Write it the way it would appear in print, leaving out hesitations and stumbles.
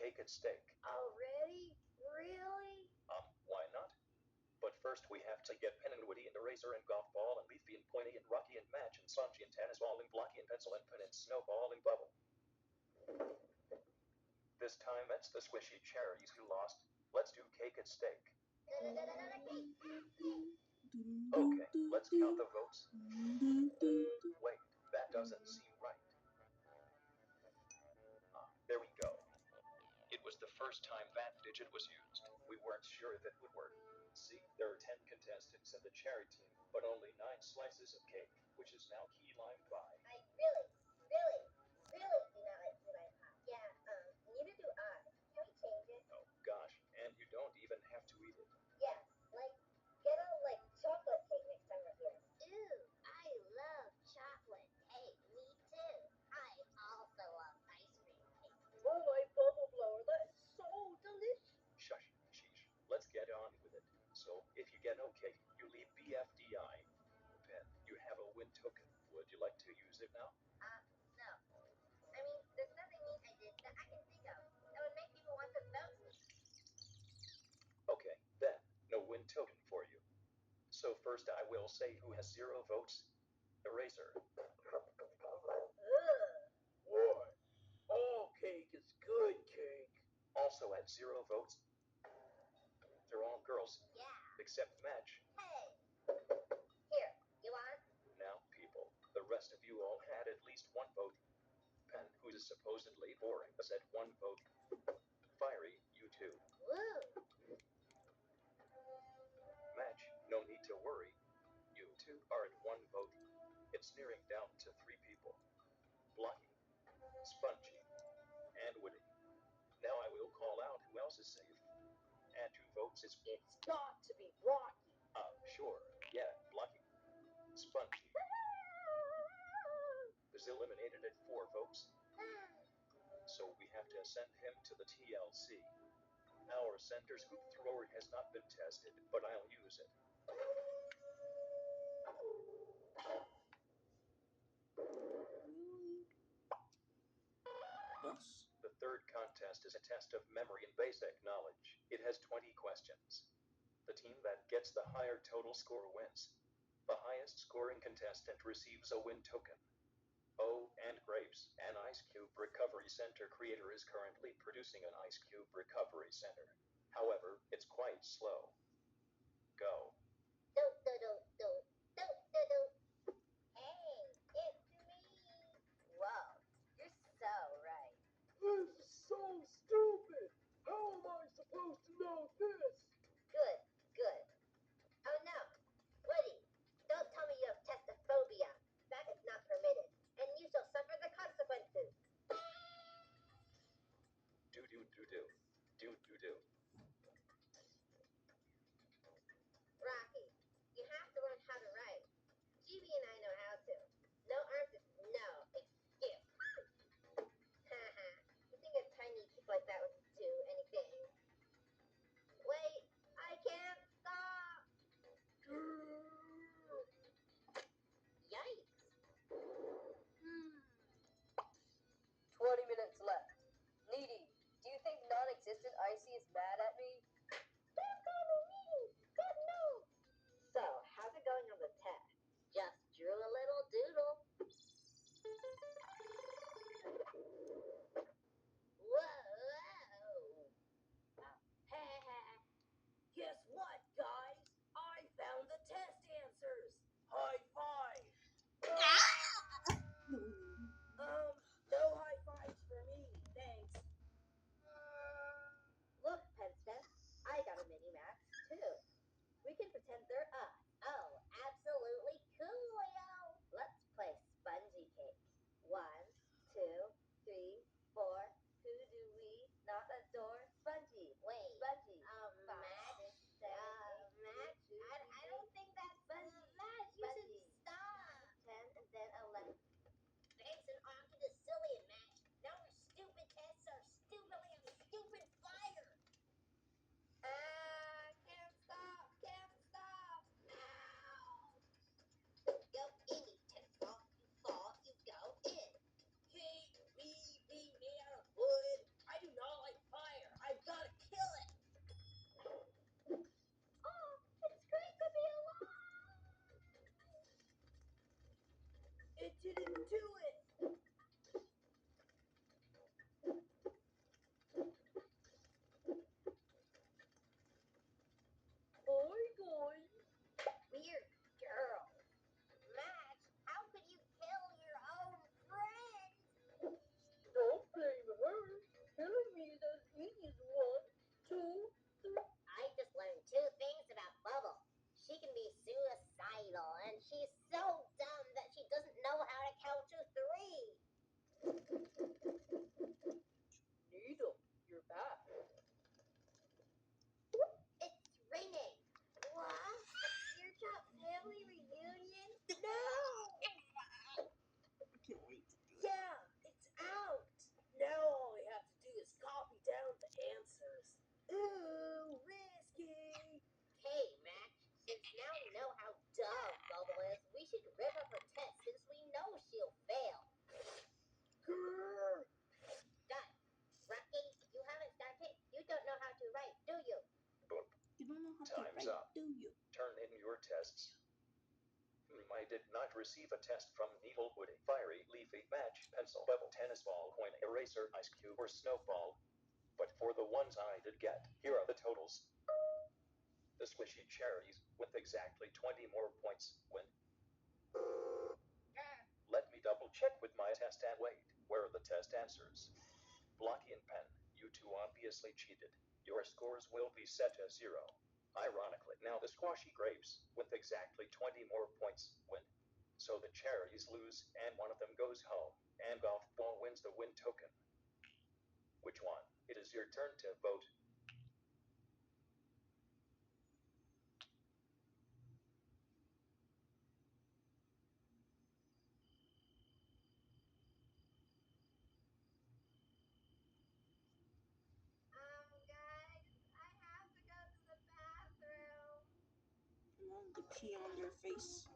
cake and steak. Already? Really? Why not? But first we have to get Pen and Woody and Eraser and Golf Ball and Leafy and Pointy and Rocky and Match and Spongy and Tennis Ball and Blocky and Pencil and Pen and Snowball and Bubble. This time it's the squishy cherries who lost. Let's do cake and steak. Okay, let's count the votes. Wait, that doesn't seem right. There we go. It was the first time that digit was used. We weren't sure if it would work. See, there are 10 contestants in the cherry team, but only 9 slices of cake, which is now key lime pie. I really do not like key lime pie. Yeah, neither do I. Can we change it? Oh gosh, and you don't even have to eat it. Yeah, get a, chocolate cake next time we're here. Ooh, I love chocolate cake. Me too. I also love ice cream cake. Oh, my bubble blower, that's so delicious. Shush, sheesh. Let's get on with it. So, if you get no cake, you leave BFDI. Pen, you have a win token. Would you like to use it now? No. I mean, there's nothing neat I did that I can think of that would make people want to vote me. Okay, then, no win token for you. So first I will say who has 0 votes. Eraser. What? All cake is good cake. Also at 0 votes. They're all girls. Yeah. Except Match. Hey. Here, you want? Now, people, the rest of you all had at least 1 vote. Pen, who is supposedly boring, said 1 vote. Fiery, you too. Woo. Match, no need to worry. You two are at 1 vote. It's nearing down to 3 people. Blocky, Spongy, and Woody. Now I will call out who else is safe. Add 2 votes is... It's got to be Rocky. Sure. Yeah, Blocky. Spongy is eliminated at 4 votes. So we have to send him to the TLC. Our sender's hoop thrower has not been tested, but I'll use it. Yes. The third contest is a test of memory and basic knowledge. It has 20 questions. The team that gets the higher total score wins. The highest scoring contestant receives a win token. Oh, and grapes, an ice cube recovery center creator is currently producing an ice cube recovery center. However, it's quite slow. Go. Hey, it's me. Whoa, you're so right. This is so stupid. How am I supposed to know this? Good. Oh no, Woody, don't tell me you have testophobia. That is not permitted, and you shall suffer the consequences. Do. Do. Rocky, you have to learn how to write. GB and I know how to. No arms is no excuse. Haha, you think a tiny kid like that would do anything? Wait, I can't stop. Yikes. 20 minutes left. Needy, do you think non-existent Icy is mad at me? Don't call me Needy. God no. So, how's it going on the test? Just drew a little doodle. Whoa. Guess what, guys? I found the test answers. High five. No high fives for me, thanks. Look, Penstead, I got a mini-max, too. We can pretend they're us. Oh, absolutely coolio. Let's play spongy cake. 1, 2, 3, 4. Who do we not adore? Spongy. Wait. Spongy. Match. Match. I don't think that's spongy. Match, you should stop. 10 and then 11. Thanks and Aki the silly and Match. Now our stupid tests are stupidly on stupid fire. Can't stop. didn't do it. Going. Weird girl. Max, how could you kill your own friend? Don't blame her. Killing me is as easy as 1, 2, 3. I just learned 2 things about Bubble. She can be suicidal, and she's so dumb that she doesn't know how to count to 3. Needle, you're back. It's ringing. What? Eardrop family reunion? No! I can't wait to do it. Yeah, it's out. Now all we have to do is copy down the answers. Ooh, risky. Hey, Mac, since now we know how dumb Bubble is, we should rip up her test since we know she'll fail. Grrr. Done. Rocky, you haven't started. You don't know how to write, do you? Boop. You don't know how to Time's write, up. do you? Turn in your tests. I did not receive a test from Needle, Woody, Fiery, Leafy, Match, Pencil, Pebble, Tennis Ball, Coin, Eraser, Ice Cube, or Snowball. But for the ones I did get, here are the totals. The Squishy Cherries, with exactly 20 more points, win. Let me double check with my test and wait. Where are the test answers? Blocky and Pen, you two obviously cheated. Your scores will be set as 0. Ironically, now the Squashy Grapes, with exactly 20 more points, win. So the Cherries lose, and one of them goes home, and Golf Ball wins the win token. Which one? It is your turn to vote. Guys, I have to go to the bathroom. And then the pee on their face.